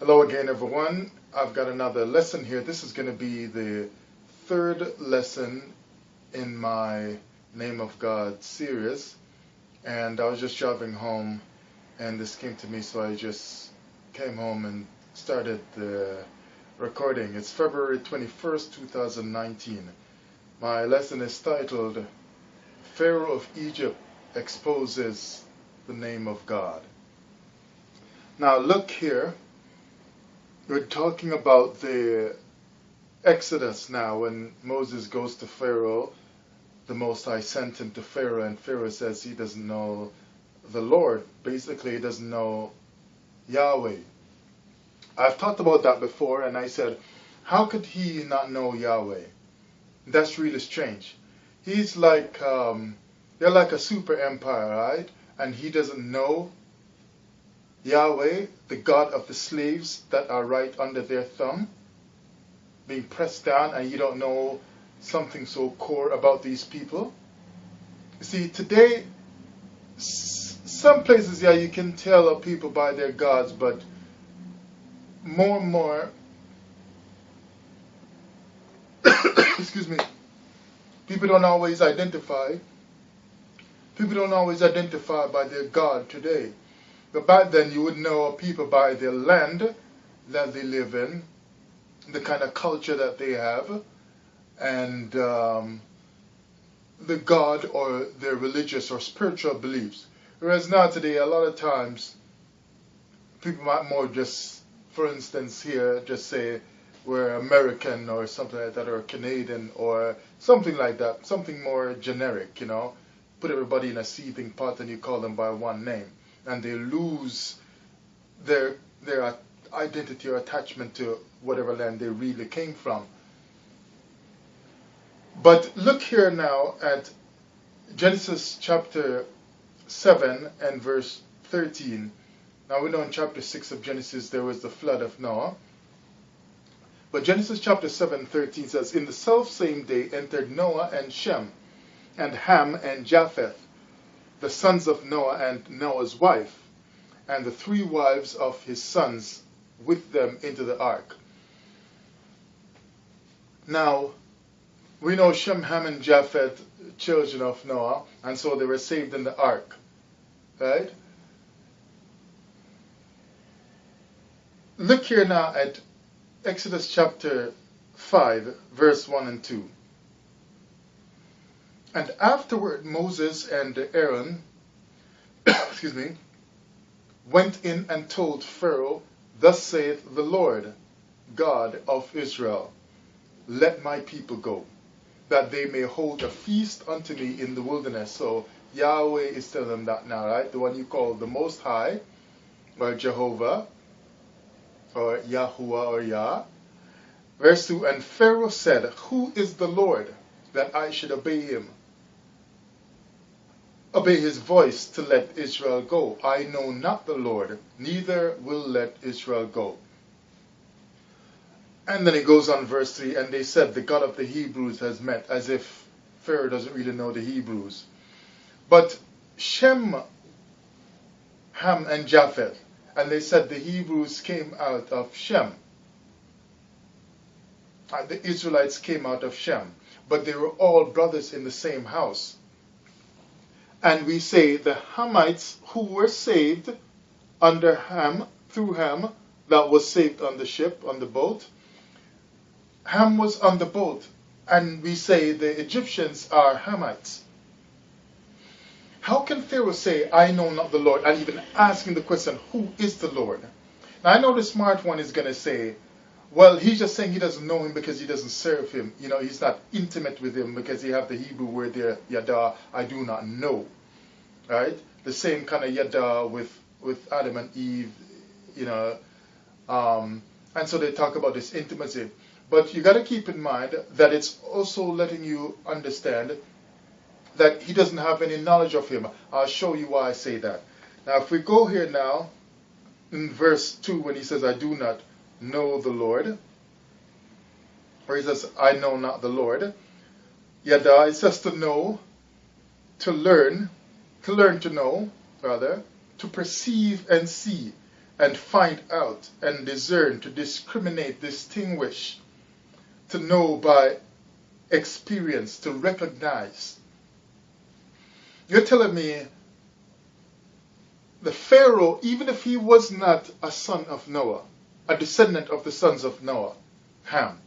Hello again, everyone. I've got another lesson here. This is going to be the third lesson in my Name of God series. And I was just driving home and this came to me, so I just came home and started the recording. It's February 21st, 2019. My lesson is titled, Pharaoh of Egypt Exposes the Name of God. Now look here. We're talking about the Exodus now, when Moses goes to Pharaoh. The Most High sent him to Pharaoh, and Pharaoh says he doesn't know the Lord. Basically, he doesn't know Yahweh. I've talked about that before, and I said, how could he not know Yahweh? That's really strange. He's like, they're like a super empire, right? And he doesn't know Yahweh, the God of the slaves that are right under their thumb, being pressed down, and you don't know something so core about these people. You see, today, some places, yeah, you can tell people by their gods, but more and more, excuse me, people don't always identify by their God today. But back then, you would know people by their land that they live in, the kind of culture that they have, and the God or their religious or spiritual beliefs. Whereas now today, a lot of times, people might more just, for instance here, just say we're American or something like that, or Canadian or something like that, something more generic, you know. Put everybody in a seething pot and you call them by one name. And they lose their identity or attachment to whatever land they really came from. But look here now at Genesis chapter 7 and verse 13. Now we know in chapter 6 of Genesis there was the flood of Noah. But Genesis chapter 7:13 says, in the selfsame day entered Noah and Shem, and Ham and Japheth, the sons of Noah and Noah's wife, and the three wives of his sons with them into the ark. Now, we know Shem, Ham, and Japheth, children of Noah, and so they were saved in the ark, right? Look here now at Exodus chapter 5, verse 1 and 2. And afterward Moses and Aaron excuse me, went in and told Pharaoh, thus saith the Lord God of Israel, let my people go, that they may hold a feast unto me in the wilderness. So Yahweh is telling them that now, right? The one you call the Most High, or Jehovah, or Yahuwah, or Yah. Verse 2, and Pharaoh said, who is the Lord, that I should obey him? Obey his voice to let Israel go. I know not the Lord, neither will let Israel go. And then it goes on verse 3, and they said, the God of the Hebrews has met, as if Pharaoh doesn't really know the Hebrews. But Shem, Ham, and Japheth, and they said the Hebrews came out of Shem. The Israelites came out of Shem, but they were all brothers in the same house. And we say the Hamites who were saved under Ham, through Ham, that was saved on the ship, on the boat. Ham was on the boat, and we say the Egyptians are Hamites. How can Pharaoh say, I know not the Lord, and even asking the question, who is the Lord? Now I know the smart one is going to say, well, he's just saying he doesn't know him because he doesn't serve him. You know, he's not intimate with him because he have the Hebrew word there, yada, I do not know. Right? The same kind of yada with Adam and Eve, you know. And so they talk about this intimacy. But you got to keep in mind that it's also letting you understand that he doesn't have any knowledge of him. I'll show you why I say that. Now, if we go here now, in verse 2, when he says, I do not know the Lord, or he says, I know not the Lord, yada, it says to know, to learn to know, rather, to perceive and see. and find out and discern, to discriminate, distinguish, to know by experience, to recognize. You're telling me the Pharaoh, even if he was not a son of Noah, a descendant of the sons of Noah, Ham,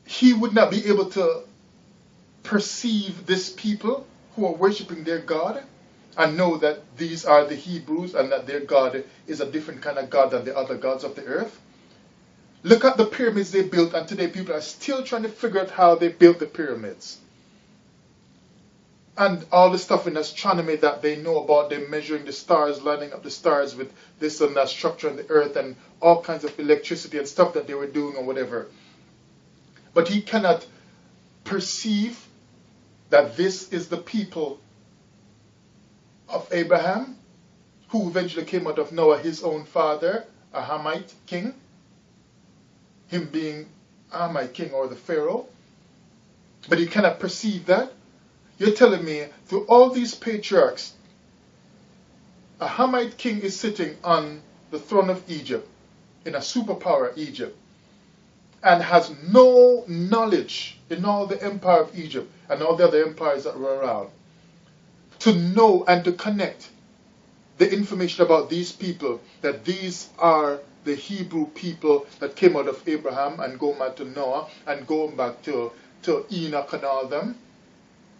he would not be able to perceive this people who are worshiping their God and know that these are the Hebrews and that their God is a different kind of God than the other gods of the earth. Look at the pyramids they built, and today people are still trying to figure out how they built the pyramids. And all the stuff in astronomy that they know about, them measuring the stars, lining up the stars with this and that structure on the earth, and all kinds of electricity and stuff that they were doing or whatever. But he cannot perceive that this is the people of Abraham, who eventually came out of Noah, his own father, a Hamite king. Him being a Hamite king, or the Pharaoh. But he cannot perceive that. You're telling me, through all these patriarchs, a Hamite king is sitting on the throne of Egypt, in a superpower Egypt, and has no knowledge in all the empire of Egypt and all the other empires that were around, to know and to connect the information about these people, that these are the Hebrew people that came out of Abraham and going back to Noah and going back to Enoch and all them,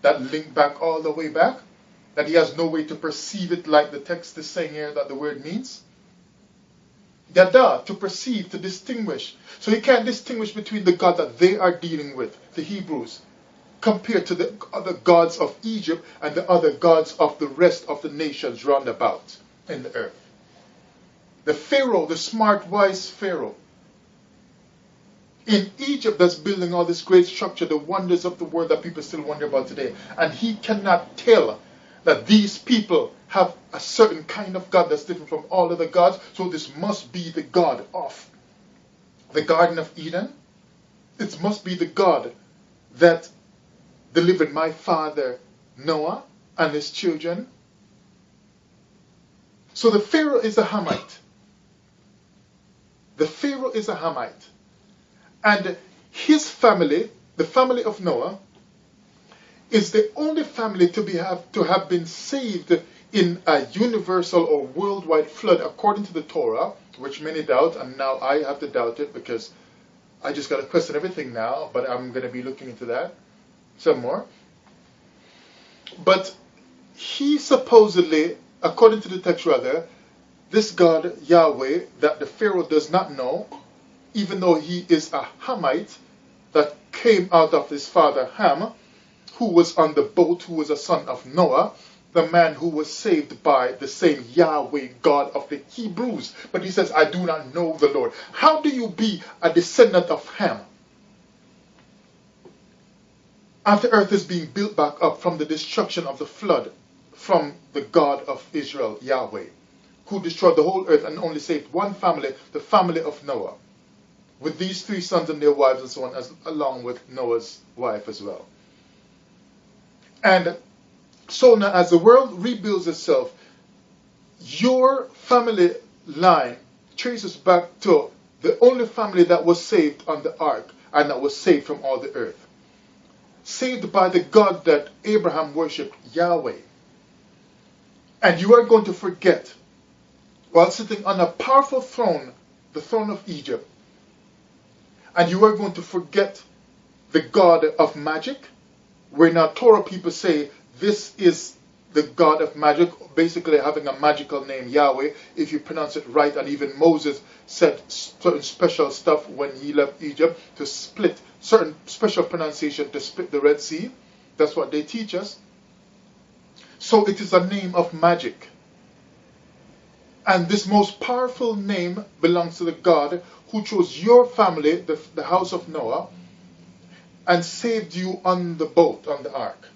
that link back all the way back, that he has no way to perceive it like the text is saying here that the word means. Yada, to perceive, to distinguish. So he can't distinguish between the God that they are dealing with, the Hebrews, compared to the other gods of Egypt and the other gods of the rest of the nations round about in the earth. The Pharaoh, the smart, wise Pharaoh, in Egypt that's building all this great structure, the wonders of the world that people still wonder about today. And he cannot tell that these people have a certain kind of God that's different from all other gods. So this must be the God of the Garden of Eden. It must be the God that delivered my father Noah and his children. So the Pharaoh is a Hamite. The Pharaoh is a Hamite. And his family, the family of Noah, is the only family to have been saved in a universal or worldwide flood according to the Torah, which many doubt, and now I have to doubt it because I just got to question everything now, but I'm going to be looking into that some more. But he supposedly, according to the text rather, this God, Yahweh, that the Pharaoh does not know, even though he is a Hamite that came out of his father Ham, who was on the boat, who was a son of Noah, the man who was saved by the same Yahweh, God of the Hebrews. But he says, I do not know the Lord. How do you be a descendant of Ham after earth is being built back up from the destruction of the flood from the God of Israel, Yahweh, who destroyed the whole earth and only saved one family, the family of Noah, with these three sons and their wives and so on, along with Noah's wife as well. And so now as the world rebuilds itself, your family line traces back to the only family that was saved on the ark and that was saved from all the earth. Saved by the God that Abraham worshipped, Yahweh. And you are going to forget, while sitting on a powerful throne, the throne of Egypt, and you are going to forget the God of magic, where now Torah people say this is the God of magic, basically having a magical name, Yahweh, if you pronounce it right. And even Moses said certain special stuff when he left Egypt to split, certain special pronunciation to split the Red Sea. That's what they teach us. So it is a name of magic. And this most powerful name belongs to the God who chose your family, the house of Noah, and saved you on the boat, on the ark.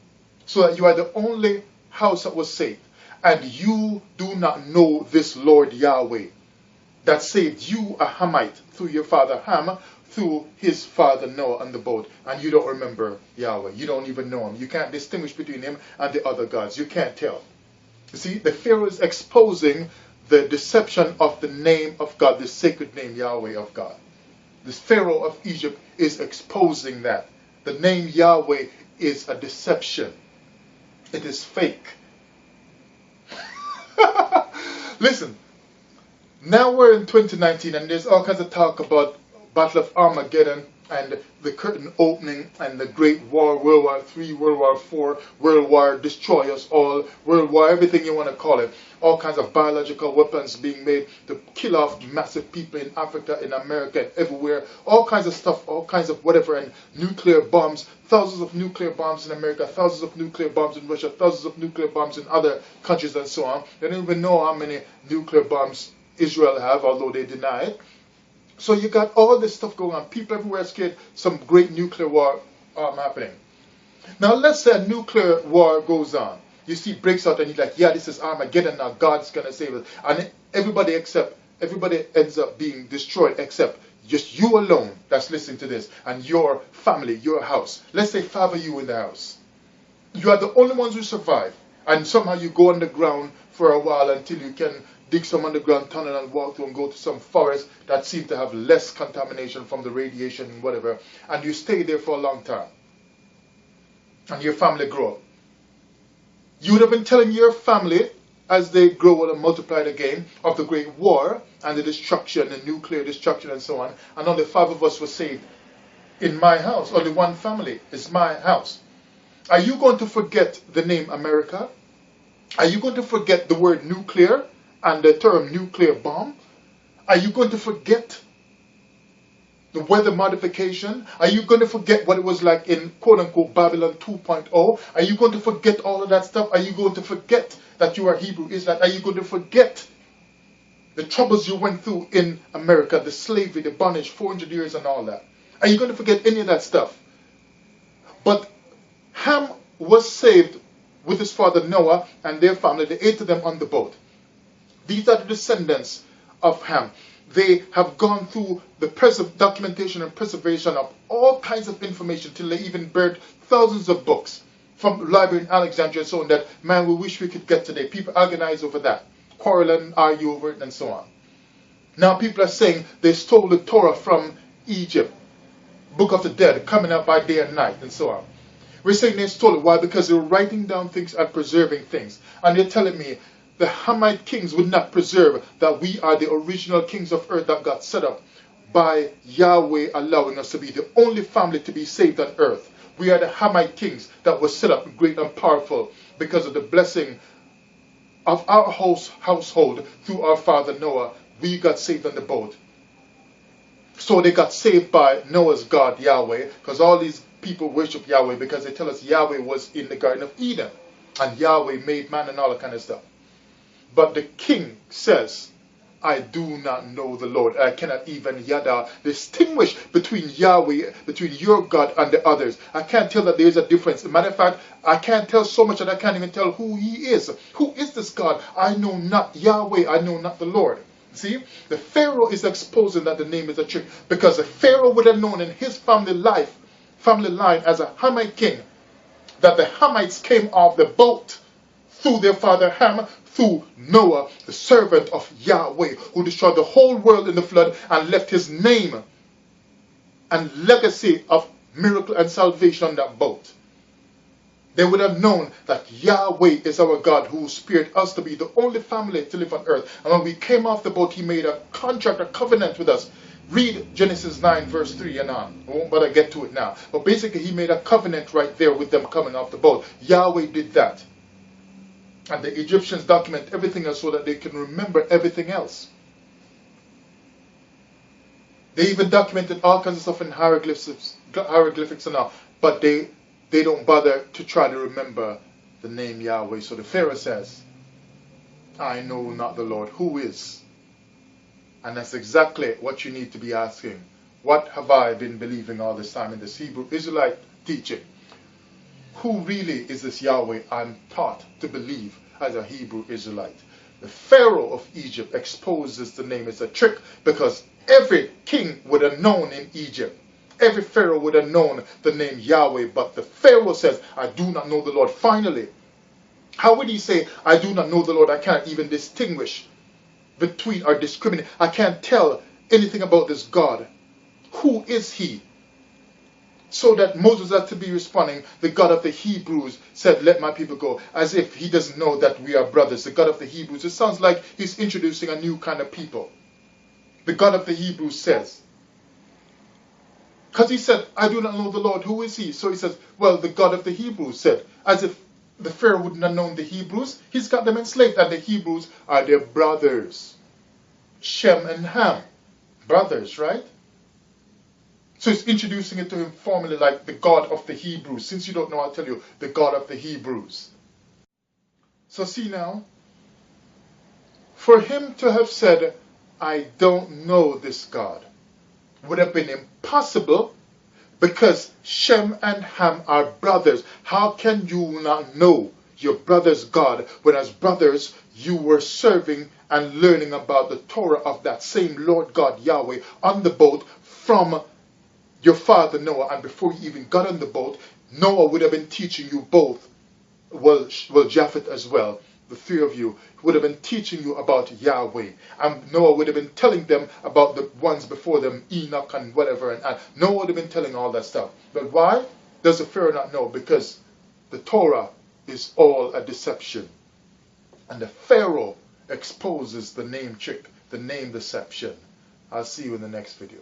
So that you are the only house that was saved. And you do not know this Lord Yahweh that saved you, a Hamite, through your father Ham, through his father Noah on the boat. And you don't remember Yahweh. You don't even know him. You can't distinguish between him and the other gods. You can't tell. You see, the Pharaoh is exposing the deception of the name of God, the sacred name Yahweh of God. This Pharaoh of Egypt is exposing that. The name Yahweh is a deception. It is fake. Listen, now we're in 2019 and there's all kinds of talk about Battle of Armageddon and the curtain opening and the Great War, World War III, World War IV, World War Destroy Us All, World War, everything you want to call it. All kinds of biological weapons being made to kill off massive people in Africa, in America, and everywhere. All kinds of stuff, all kinds of whatever, and nuclear bombs, thousands of nuclear bombs in America, thousands of nuclear bombs in Russia, thousands of nuclear bombs in other countries and so on. They don't even know how many nuclear bombs Israel have, although they deny it. So you got all this stuff going on. People everywhere are scared some great nuclear war happening. Now let's say a nuclear war goes on. You see breaks out and you're like, yeah, this is Armageddon now. God's going to save us. And everybody ends up being destroyed except just you alone that's listening to this and your family, your house. Let's say 5 of you in the house. You are the only ones who survive. And somehow you go underground for a while until you can dig some underground tunnel and walk through and go to some forest that seems to have less contamination from the radiation and whatever, and you stay there for a long time. And your family grow up. You would have been telling your family, as they grow and multiply again, of the Great War and the destruction, the nuclear destruction and so on, and only 5 of us were saved in my house. Only one family is my house. Are you going to forget the name America? Are you going to forget the word nuclear and the term nuclear bomb? Are you going to forget the weather modification? Are you going to forget what it was like in quote-unquote Babylon 2.0? Are you going to forget all of that stuff? Are you going to forget that you are Hebrew Israelite? Are you going to forget the troubles you went through in America, the slavery, the bondage, 400 years and all that? Are you going to forget any of that stuff? But Ham was saved with his father Noah and their family, the 8 of them on the boat. These are the descendants of Ham. They have gone through the documentation and preservation of all kinds of information till they even burned thousands of books from library in Alexandria and so on that, man, we wish we could get today. People agonize over that, quarrel and argue over it and so on. Now people are saying they stole the Torah from Egypt, Book of the Dead, coming up by day and night and so on. We're saying they stole it. Why? Because they were writing down things and preserving things. And they're telling me the Hamite kings would not preserve that we are the original kings of earth that got set up by Yahweh allowing us to be the only family to be saved on earth. We are the Hamite kings that were set up great and powerful because of the blessing of our household through our father Noah. We got saved on the boat. So they got saved by Noah's God, Yahweh, because all these people worship Yahweh because they tell us Yahweh was in the Garden of Eden and Yahweh made man and all that kind of stuff. But the king says, I do not know the Lord. I cannot even distinguish between Yahweh, between your God and the others. I can't tell that there is a difference. As a matter of fact, I can't tell so much that I can't even tell who he is. Who is this God? I know not Yahweh. I know not the Lord. See, the Pharaoh is exposing that the name is a trick because the Pharaoh would have known in his family line as a Hamite king that the Hamites came off the boat through their father Ham, through Noah, the servant of Yahweh, who destroyed the whole world in the flood and left his name and legacy of miracle and salvation on that boat. They would have known that Yahweh is our God who spared us to be the only family to live on earth. And when we came off the boat, he made a contract, a covenant with us. Read Genesis 9 verse 3 and on. I won't bother get to it now. But basically he made a covenant right there with them coming off the boat. Yahweh did that. And the Egyptians document everything else so that they can remember everything else. They even documented all kinds of stuff in hieroglyphics and all. But they don't bother to try to remember the name Yahweh. So the Pharaoh says, I know not the Lord. Who is? And that's exactly what you need to be asking. What have I been believing all this time in this Hebrew Israelite teaching? Who really is this Yahweh I'm taught to believe as a Hebrew Israelite? The Pharaoh of Egypt exposes the name as a trick because every king would have known in Egypt. Every Pharaoh would have known the name Yahweh, but the Pharaoh says, I do not know the Lord. Finally, how would he say, I do not know the Lord? I cannot even distinguish between or discriminate. I can't tell anything about this God. Who is he? So that Moses had to be responding, the God of the Hebrews said, let my people go, as if he doesn't know that we are brothers. The God of the Hebrews. It sounds like he's introducing a new kind of people. The God of the Hebrews says. Because he said, I do not know the Lord. Who is he? So he says, well, the God of the Hebrews said, as if the Pharaoh wouldn't have known the Hebrews. He's got them enslaved, and the Hebrews are their brothers. Shem and Ham. Brothers, right? So he's introducing it to him formally like the God of the Hebrews. Since you don't know, I'll tell you, the God of the Hebrews. So see now, for him to have said, I don't know this God, would have been impossible because Shem and Ham are brothers. How can you not know your brother's God when as brothers you were serving and learning about the Torah of that same Lord God Yahweh on the boat from your father Noah? And before you even got on the boat, Noah would have been teaching you both, well Japheth as well, the three of you would have been teaching you about Yahweh. And Noah would have been telling them about the ones before them, Enoch and whatever. And Noah would have been telling all that stuff. But why does the Pharaoh not know? Because the Torah is all a deception. And the Pharaoh exposes the name trick, the name deception. I'll see you in the next video.